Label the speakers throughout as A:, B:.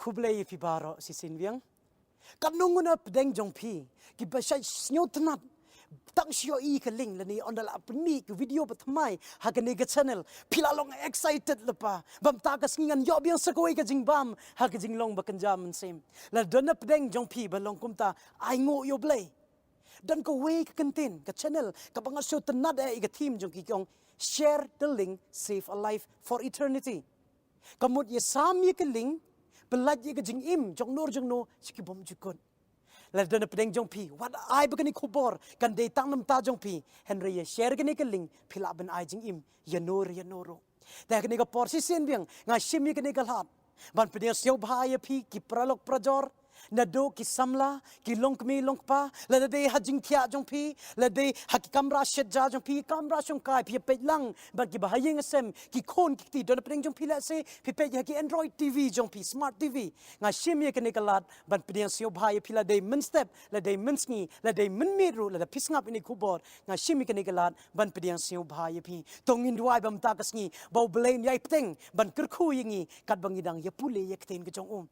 A: kublai pi baro si sinviang kan nunguna pedeng jong pi ki basai snyotanat tang sio I kaling lani ondala apni ki video patmai hagani ga channel pilalong excited lepa bam ta ka singan yo biang sakoi ka jingbam ha ka jinglong bakanjam sem la dona pedeng jong pi balong kumta ai ngo yo blay dan ko way ka content ka channel ka banga sio tanat e ka team jong ki kong share the link save a life for eternity kamut ye sam ye ka link belaj ye ka jingim jong no sikibom jukon la dona pedeng jong pi wat ai bagani khubor kan de tang nam ta jong pi henry ye share gani ka link phila ban ai jing im yanoro ta gani ka por si sen biang nga shimi gani ka lat ban pedeng sio bhai pi ki pralok prajor na do ki samla ki longkmi longpa la de hajing thia jong pi la de hak kamra shet ja jong pi kamra song kai pi pe lang ba ki bahayeng asem ki khon ki ti don pedeng jong pi la se pi pe ki android tv jong pi smart tv nga shimi ke nikalat ban pedeng sio bhai pi la de min step la de min sngi la de min miru la de pisngap ini kubor nga shimi ke nikalat ban pedeng sio bhai pi tongin duai bam ta ka sngi bau blain yai pteng ban kirkhu yingi kat bangidang ye pule ye kten ke jong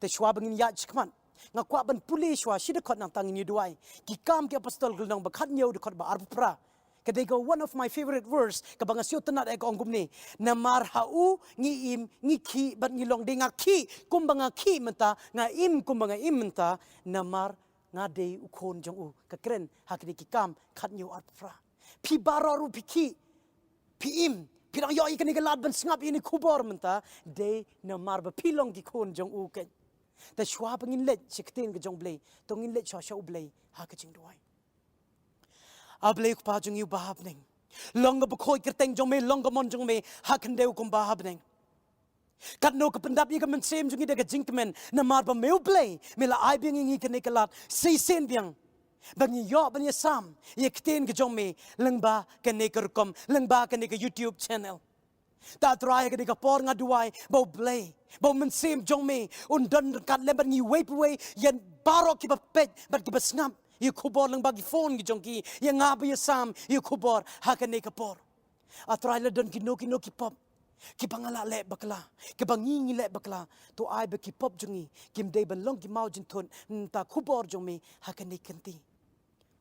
A: te shwa bangin ya chikman nga kwa ban puli shwa shida khot nang tangin duai ki kam ke apostol gulnang bakhat nyau de khot ba arpra ka they go one of my favorite verse ka banga sio tanat e kong gumni na mar hau ngi im ngi khi ban ngi long de nga khi kum banga khi menta nga im kum banga im menta na mar nga de u khon jong u ka kren hakri ki kam khat nyau arpra pi bararu pi khi pi im pirang yo ikani galad ban sngap ini khubor menta de na mar ba pilong ki khon jong u ke ta shwa bangin let chikten ke jong blei tongin let sha blei ha ka jingdwai a blei ku pa jong yu ba hapning long ba khoi kerteng jong me long mon jong me ha kan deu kum ba hapning kat no ka pendap yi ka men sem jong ida ka jingkmen na mar ba meu blei me la ai bing ngi ke nikalat sei sen biang bangi yo bangi sam ye kten ke jong me lengba ka ne kerkom lengba ka ne ka YouTube channel ta try ka ne ka por nga duai bo blei bo men sem jong me un don kat le bangi way yen baro ki ba pet bat ki ba snap ye khubor lengba ki phone ki jong ki ye nga ba ye sam ye khubor ha ka ne ka por a try le don ki no ki pop ki bangala le bakla ki bangi le bakla to ai ba ki pop jongi kim de ban long ki mau jin thon ta khubor jong me ha ka ne kanti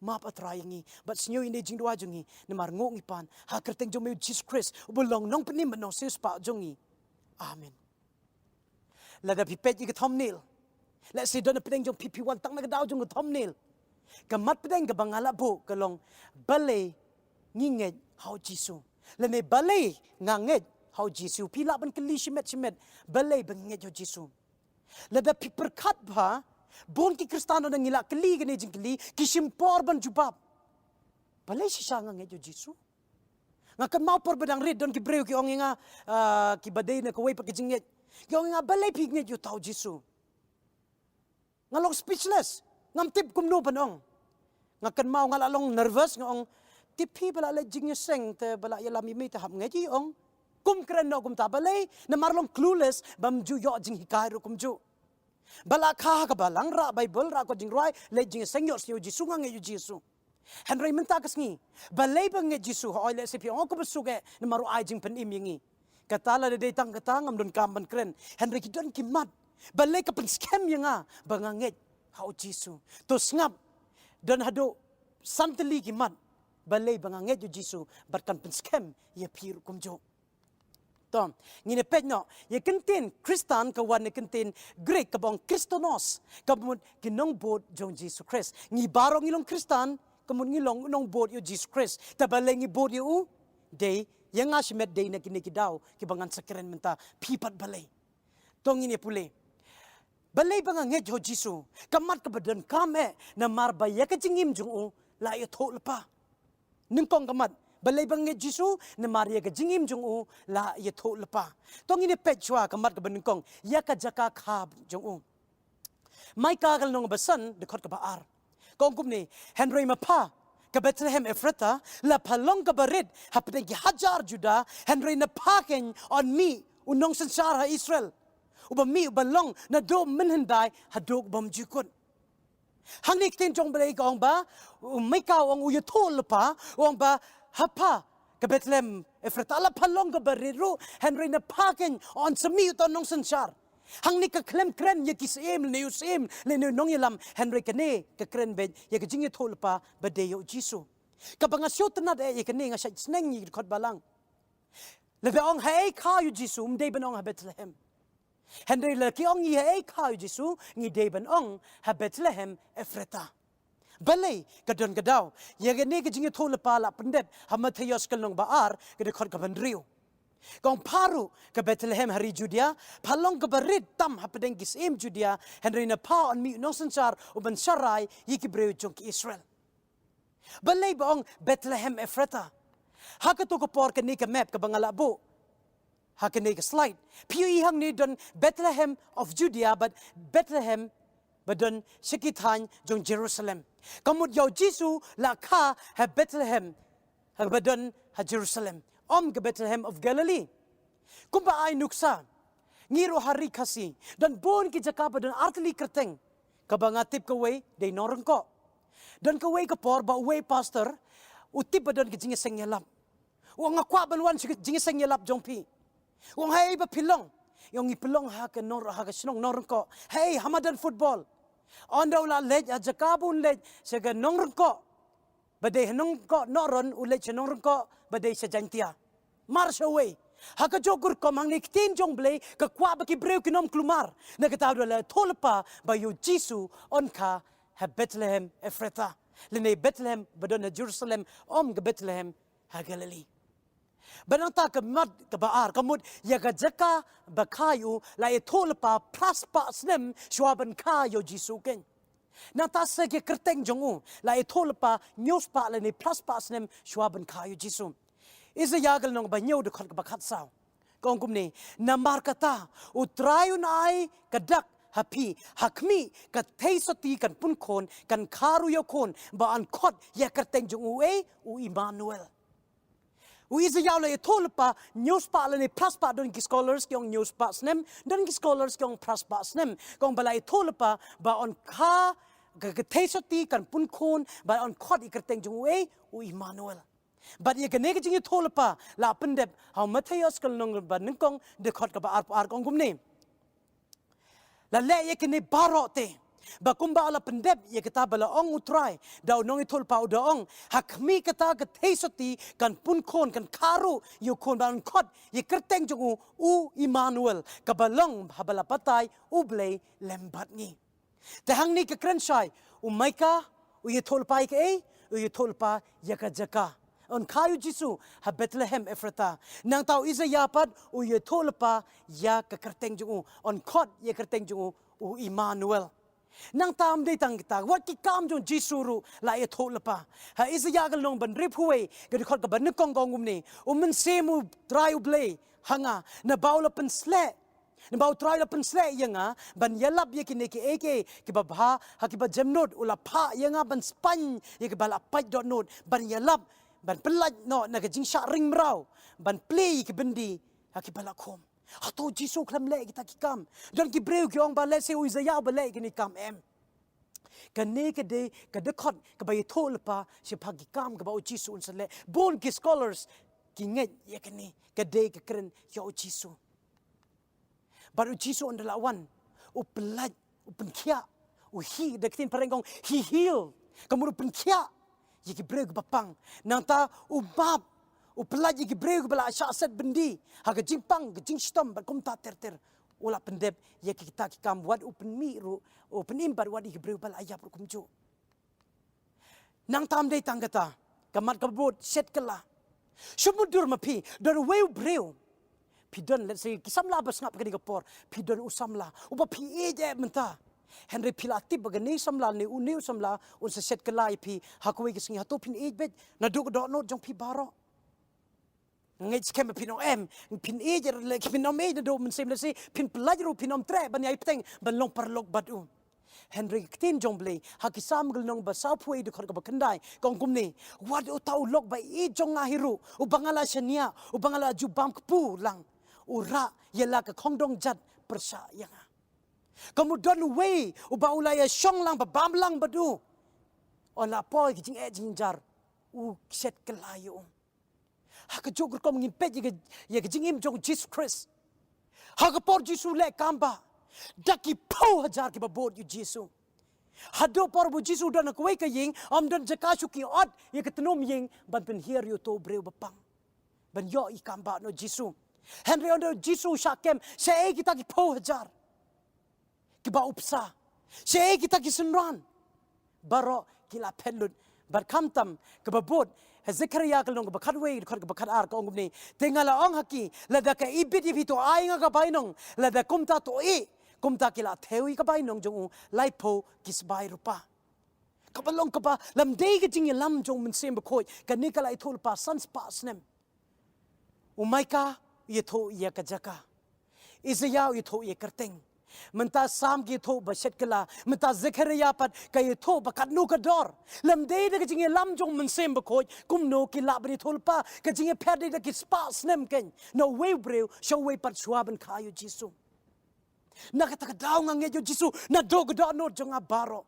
A: map atrayangi but snyo ine jingdwai jongi namar ngok ngi pan ha kerteng jong me Jesus Christ ubulong nong penim no sis pa jongi amen la da pipet ki thumbnail let's say don pedeng jong pp1 tang na daw jong thumbnail kamat pedeng ka bangala bo kalong balei ngeit how Jisu la ne balei ngeit how Jisu pila ban kli shimet balei bangeit how Jisu la da piperkat ba bon ki kristano na ngila kli gani jingkli kisim por ban jubab balai sisa nga ngejo Jisu nga kan mau por bedang red don ki breu ki ong nga ki badai na ko way pa ki jinget ki ong nga balai pi ngejo tau Jisu nga long speechless ngam tip kum no panong nga kan mau nga long nervous nga ong tipi bala le jingshisha te bala yalami me ta hap ngeji ong kum kren no kum ta balai na marlong clueless bam ju yo jing hikai ro kum ju bala kha ka balang ra bible ra ko jingdwai le jing sengyo sio Jisu nga nge Jisu henry menta kasngi balai bang nge Jisu ho le sepi ong ko besuge na maru ai jing pen im yingi katala de tang katang am don kam ban kren henry ki don ki mat balai ka pen scam yanga bang nge how Jisu to snap don hado santeli ki mat balai bang nge Jisu bat kan pen scam ye pir kum jo tom ngine pekno ye kentin kristan ka wan ne kentin greek ka bong kristonos ka mun kinong bod jong Jesus Christ ngi barong ilong kristan ka mun ngilong nong bod yo Jesus Christ ta balengi bod yo day yang ashmet day na kiniki daw ki bangan sakren menta pipat balay tong ngine pule balay banga nge jo Jisu kamat ka badan kame na marbaya ka jingim jong o la yo tho lepa ningkong kamat balai bang nge Jisu na Maria ka jingim jong u la ye tho lepa tong ine pechwa kamat ka benengkong ya ka jaka khab jong u mai ka gal nong basan de khot ka baar kong kum ni henry mapa ka Bethlehem Ephrata la palong ka barit hapde ki hajar juda henry na paken on me unong sansara Israel uba mi ubalong na do menhendai hadok bam jukot hangnik tin jong balai kong ba mai ka ong u ye tho lepa ong ba hapa ka Bethlehem Ephrata la palong ka bariru henry na paken on sami uton nong sansar hang ni ka klem kren ye kisem le usem le nong yelam Henry kane ka kren be ye ka jing thol pa ba de yo Jisu ka banga shot na de ye kane nga sha sneng ni khot balang le be ong hai kha yu Jisu de ben ong ha Bethlehem Henry le ki ong ye hai kha yu Jisu ngi de ben ong ha Bethlehem Ephrata Balei kadon kadaw ye kane ka jing thol pa la pendep ha Matthias kalong baar ka de khot ka ban riu Kong paru ke Bethlehem hari Judea, palong ke berit tam hapadeng kisem Judea, Henry na pa on mi nosensar uban sarai yiki breu jong ki Israel. Balei baong Bethlehem Ephrata. Haka to ko por ke ni ke map ke bangala bo. Haka ni ke slide. Piu ihang ni don Bethlehem of Judea, but Bethlehem badon sekitan jong Jerusalem. Kamut yaw Jisu la ka ha Bethlehem ha badon ha Jerusalem. Ke Bethlehem of Galilee. Kumba ay nuksa. Ngiro hari kasi. Dan bon ki jakapa dan artili kerteng. Kabangatip kaway day norong ko. Dan kaway kapor ba way pastor. Utip ba dan ki jingiseng yalap. Uang akwa balwan si jingiseng yalap jongpi. Uang hay ba pilong. Yung ipilong haka sinong norong ko. Hey hamadan football. Ondaw la lej a jakabun lej. Saga norong ko. Baday hanong ko noron ulit sa norong ko. Baday sa jantia. March away. Haka jogur ko mang niktin jong blay ka kwa ba ki breu kinom klumar. Nagataw la tolpa ba yu Jisu on ka ha Bethlehem Ephrata. Lene Bethlehem badon na Jerusalem ke Bethlehem ha Galilee. Banang ta ka mad ka baar kamud ya ka jaka ba kayu la e tolpa praspa snem shwaban ka yu Jisu ken. Nata sa ki kerteng jongu la e tolpa nyospa lene praspa snem shwaban ka yu Jisu. Isa yagal nong banyaw de khot bakat saw. Kong kumni nambar kata utrayun ay kadak hapi hakmi ka taysoti kan punkon kan karuyo kon ba an khot ya kerteng jong uwe u Immanuel. U isa yaw la tolpa news pa la ni plus pa don ki scholars kyong news pa snem don ki scholars kyong plus pa snem kong balai tolpa ba on ka taysoti kan punkon ba on khot ikerteng jong uwe u Immanuel. But ye kene ke jingi tholpa la pendep how Matthias kal nong ba ningkong de khot ka ba ar kong kumni la le ye kene barote ba kumba la pendep ye kita bala ong utrai daw nong tholpa u daong hakmi kata ka thesoti kan punkon kan karu yu kon ban khot ye kerteng jongu u Immanuel ka balong habala patay u blay lembat ni te hang ni ka krenshai u maika u ye tholpa ke u ye tholpa yaka jaka on kayu Jisu ha Bethlehem Ephrata nang tau isa yapat u ye tolpa ya ka kerteng jungu on khot ye kerteng jungu u Immanuel nang tam de tang kita wat ki kam jong Jisu ru la ye tolpa ha isa yagal long ban rip huwe ge khot ka ban kong kong umni men semu try u blay hanga na baula pen sle na bau try la pen sle yanga ban yalap ye kine ki eke ki ba ha ki ba jemnot ula pha yanga ban span ye ki bala pai dot note ban yalap ban pelaj no na ka jingsha ring mrau ban play ki bendi ha ki balakom hato Jisu klam le kita ki kam don ki breu ki ong ba le se u za ya ba le ki ni kam em ka ne ke de ka de khot ka ba thol pa se phag ki kam ka ba u Jisu un le bon ki scholars ki Ngeit ye ka ni ka de ka kren yo Jisu ba u Jisu on la wan u pelaj u penkhia u hi de tin parengong he heal kamu penkhia yiki breg bapang nanta ubab upelaj yiki breg bala asyaset bendi haga jingpang jingshisha ba kom ta ter ula pendep yiki kita ki kam wad open mi ru open imbar wad yiki breg bala ayap ru kumju nang tam dei tanggata kamat kabot set kala sumudur mapi don weu breu pidon let's say kisamla bas ngap kani kapor pidon usamla uba pi eje menta Henry pilati bagani samla ni uniu samla un se set kelai pi hakwe ki singi hato pin age bet na do no jong pi baro Ngeit kem pin em pin age le pin no me do men sem le se pin plajru pin om tre ban yai pteng ban long parlok badu Henry tin jong blei hakisam gel nong ba sapwe de khor ka bakandai kong kumni wat o tau lok ba e jong ahiru u bangala shania u bangala jubam kpu lang ura yela ka khongdong jat persa yanga kemudian way uba ulaya syong lang babam lang badu ola poi ki jing jar u set kelayo ha ka jogur kom ngin pe ye jing im jong Jesus Christ ha ka por Jisu le kamba daki pau hajar ki babot yu Jisu hado por bu Jisu dan kuai ka ying am dan jakashu ki ot ye ketnom ying ban pen hier yu to breu bapang ban yo ikam ba no Jisu Henry on Jisu shakem se kita ki pau hajar ki ba upsa se kita ki sunran baro kila pelut bar kamtam ke babot Zekaria kalong ke bakat wei ke bakat ar ka ong ni tengala ong haki lada ka ibit ibito ai nga ka bainong lada kumta to kumta kila thewi ka bainong jong laipo kisbai rupa kabalong ka ba lam dei ke jing lam jong men sem khoi ka nikalai thul pa sans pa snem umaika ye tho ye ka jaka Isaiah ye tho ye kerteng menta sam ki tho baset kala menta Zekaria pat kay tho bakat nu ka dor lam de de jing lam jong men sem khoi kum no ki la bri thol pa ka jing phade de ki spa snem ken no we breu show we pat swaben khayu Jisu nakata daw nga nge Jisu na dog do no jong baro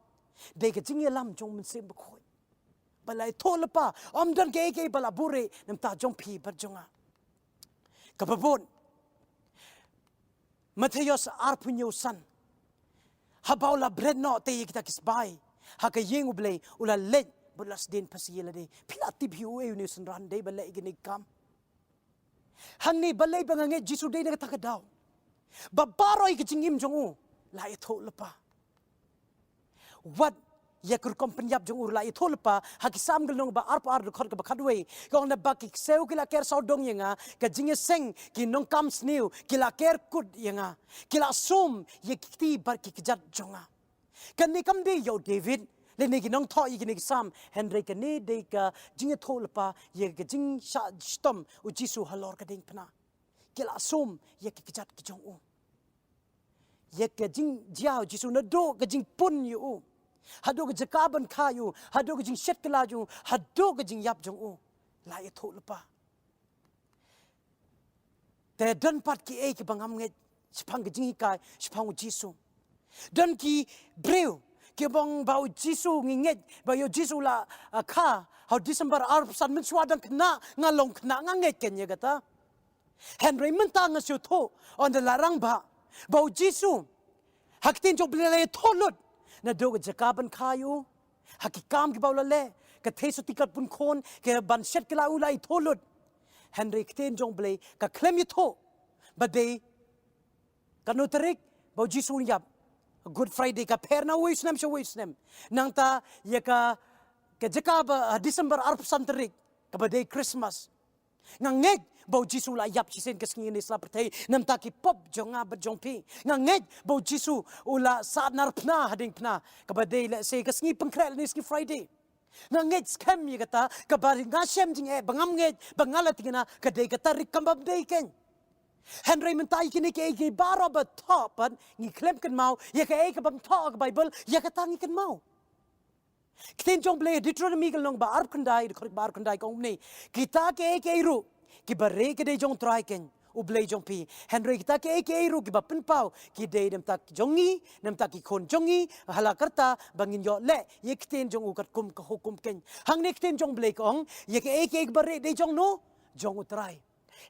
A: de ka jing lam jong men sem khoi balai thol pa om dan ke bala bure menta jong phi pat jonga kapabon Matthäus arpunyo san habau la bread no te kita kisbai haka yeng ublei ula let bulas den pasiyela de pilati biu e ni san ran de balai gini kam hangni balai bangange Jisu de na takadaw babaroi kijingim jongu la itho lepa what yakur kompanyap jong urla itho lepa hakisam gelong ba arp ar khor ka bakhadwe kong na baki seu kila ker saudong yenga ka jinge seng ki nong kam sniu kila ker kut yenga kila sum yekti bar ki kijat jonga kan ni kam de yo David le ne ki nong tho yi ki sam Henry ka ne de ka jinge tho lepa ye ka jing sha stom u Jisu halor ka ding pna kila sum yek ki kijat ki jong u yek ka jing jiao Jisu na do ka jing pun yu hado ke jakaban khayu hado ke jing shet kelaju hado ke jing yap jong u la ye tho lepa te dan pat ki e ki bangam nge shaphang ke jing kai shaphang Jisu dan ki breu ke bang bau Jisu nginget ba yo Jisu la kha how December ar san men swadan kna ngalong kna nganget ken ye gata Henry menta ngasyo tho on the larang ba bau Jisu haktin jo blele tholot na do jakaban khayu hakikam ki baulale ka thesu tikat pun khon ke ban shet kala ulai tholot Henry kten jong ble ka klem yu tho bade kanotarik bau Jisu yap Good Friday ka perna wisnem sho wisnem nangta ye ka jakab December arp santerik ka bade Christmas nganget bau Jisu la yap chisen kesngi ni sla pertai namta ki pop jonga ba jongpi nganget bau Jisu ula saat narpna hading pna kabade la se kesngi pengkrel ni ski Friday nganget scam ye kata kabari ngasem jing bangam nget bangala tingna kadai kata rikambab dei ken Henry mentai kini ke baro ba topan ni klem kan mau ye ka e ka bam talk Bible ye kata ngi kan mau kten jong ble Deuteronomy kalong ba arp kandai de bar kandai kong ni kita ke ru ki bare ke de jong try ken u ble jong pi Henry kita ke ru ki ba pen pau ki de dem tak jongi nem tak ki khon jongi hala karta bangin yo le ye kten jong u kat kum ka hukum ken hang ne kten jong ble kong ye ke bare de jong no jong u try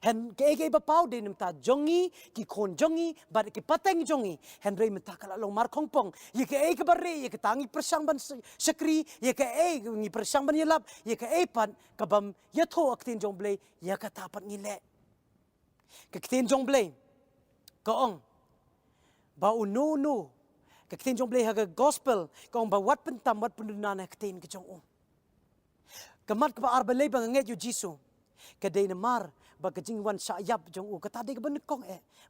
A: hen ke ba pau de nem ta jongi ki khon jongi bar ki pateng jongi Henry menta kala long mar khong pong ye ke bare ye ke tangi persang ban sekri ye ke ngi persang ban yelap ye ke pan kabam ye tho aktin jong ble ye ka ta pat ngi le ke ktin jong ble ko ong ba u no ke ktin jong ble ha ga gospel ko ong ba wat pen tam wat pen na na ktin ke jong kamat ka ar balei bang nge Jisu ke de na mar ba ka jing wan sha yap jong u ka ta de ban kong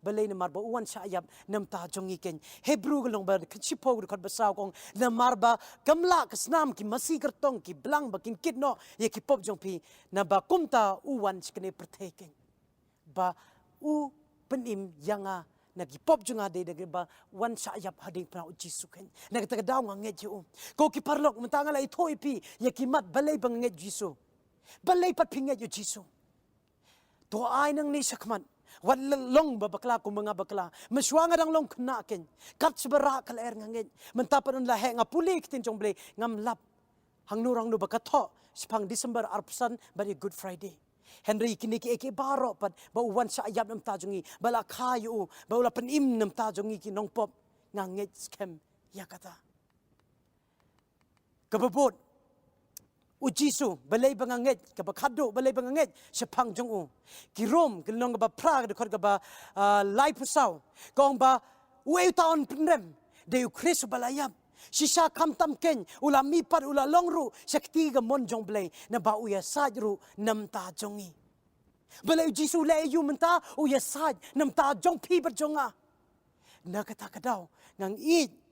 A: balei na mar ba wan sha yap nam ta jong i ken Hebrew galong ba chipo ko ba saw kong na mar ba kamla ka snam ki masi kartong ki blang ba kin kit no ye ki pop jong pi na ba kumta u wan chkne prtheken ba u penim yanga nagi pop junga de ba wan sha yap hading pra Jisu ken nag ta daw nga nge ju ko ki parlok mtanga la ithoi pi ye ki mat balei bang nge Jisu balei pat pinge ju Jisu to ai nang ni sakman wat long ba bakla ko mga bakla maswanga dang long kna ken kat sebara kal er nganget mentapan la he nga pulik tin jong ble ngam lap hang nurang no bakatho spang December arpsan bari Good Friday Henry kini ke baro pat ba wan sa ayap nam ta jongi bala khayu ba ula penim nam ta jongi ki nong pop nga Ngeit scam yakata kababot u Jisu balei bang Ngeit ka ba khado balei bang Ngeit shaphang jong u ki rom ki nong ba pra de khot ka ba lai pusau kong ba wei taon prem de Christ balayap shisha kam tam ken ula mi par ula longru shakti ga mon jong blei na ba u ya sajru nam ta jongi balai Jisu le yu menta u ya saj nam ta jong pi ber jonga na kata kadau ngang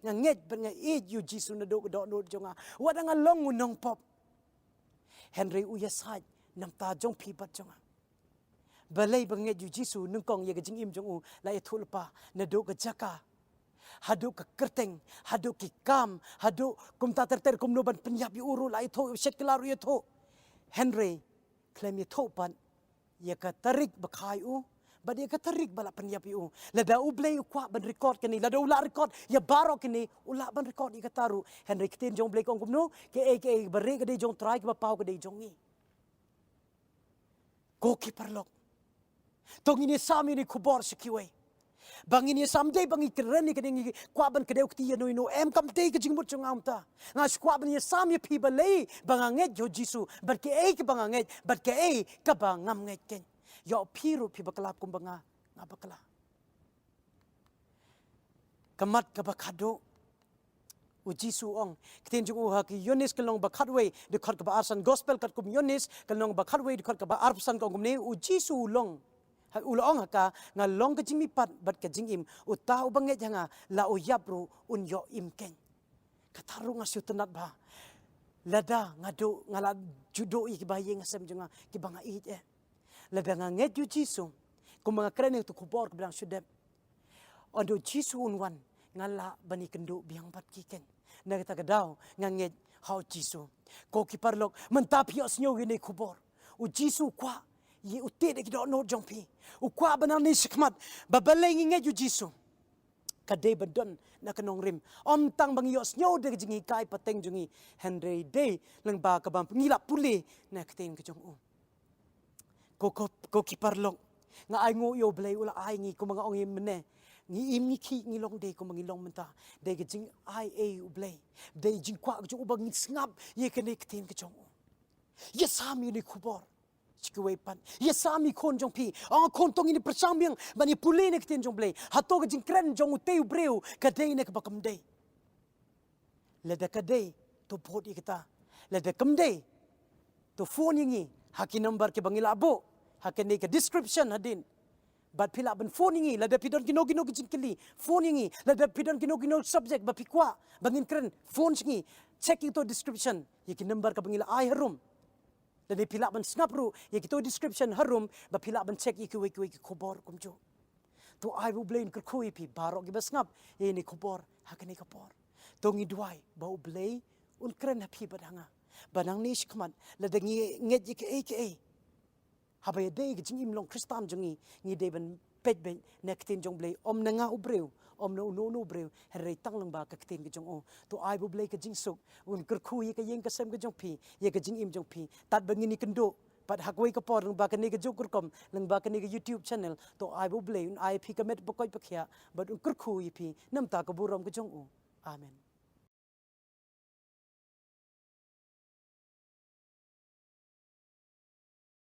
A: Ngeit ber nga yu Jisu na do no jonga wadang long nong pop Henry u ya saj nam ta jong pi ber jonga balai bang Ngeit yu Jisu nung kong ye ga jing im jong u la e thulpa na do ga jaka hadu ke kerteng hadu ki kam hadu kum ta ter kum no ban penyap yu uru lai tho shet klaru ye tho Henry claim ye tho pan ye ka tarik bakai u ba ye ka tarik bala penyap yu la da u blei u kwa ban record kini la da u la record ya baro kini u la ban record ye ka taru Henry kiten jong blei kong kum no ke bare ka de jong try ka ba pau ka de jong ni ko ki parlok tong ini sami ni kubor sekiwe bangin ye someday bangi keren ni kading kwaban kadeu kti no ino em kam te ke jingmut chung amta nga kwaban ye sam ye pi balei banga Ngeit jo Jisu bar ke ke banga Ngeit bar ke ka bangam Ngeit ken yo piru pi baklap kum banga nga bakla kamat ka bakado u Jisu ong kten jung u ha ki Yonis kelong bakadwe de khat ka ba arsan gospel kat kum Yonis kelong bakadwe de khat ka ba arsan kong kum ne u Jisu long ulong haka nga long ka jingmi pat bat ka jingim uta ubanget hanga la uyapru un yo imken kataru nga sutenat ba lada ngado ngala judo i baye ngasem junga ki banga it lada nga Ngeit yu Jisu kum mga kren tu kubor ka bilang sudep ondo Jisu unwan ngala bani kendo biang pat kiken na kita kadau nga Ngeit how Jisu ko ki parlok mentapi osnyo gini kubor u Jisu kwa ye utte de do no jongpi u kwa banani sikmat babaleng Ngeit yu Jisu kade badon na kanong rim om tang bang yos nyo de jingi kai pateng jungi Henry day lang ba ka bang ngila puli na kten ka jong u ko ki parlok nga ai ngo yo blay ula ai ngi ko mga ong mene ngi im ni ki ngi long de ko mangi long menta de ka jing ai u blay de jing kwa ka jong bang ngap ye kene kten ka jong u yesami ni kubor chikuwe pan yesami kon jong pi ang kon tong ini persambiang bani puli ne kten jong blay hato ga jing kren jong uteu breu ka de ne ka bakam de la da ka de to bodi kita la da kam de to phone yingi haki number ke bangila abo hakene ka description hadin bat pila ban phone yingi la da pidon kino ki jing kili phone yingi la da pidon kino subjek ba pikwa bangin kren phone yingi check itu description yiki number ka bangila ai harum dan pila ban snapru ye kito description harum ba pila ban check iku khobor kumjo to I will blame kurkhui pi barok gi basngap ye ni khobor hakani khobor to ngidwai ba ublei un kren hapi badanga banang ni shkman la dangi Ngeit ke habai de gi jing imlong kristan jungi ngi deben petben nektin jong blei om nanga ubreu om no breu herre tanglang ba ka kten gi jong o to ai bu blei ka jing suk un kurkhu ye ka yeng ka sem ka jong pi ye ka jing im jong pi tat bangi ni kendo pat hakwei ka por ba ka ni ka juk kurkom lang ba ka ni ka YouTube channel to ai bu blei un ai pi ka met bokoi pakhya but un kurkhu ye pi nam ta ka burom ka jong o amen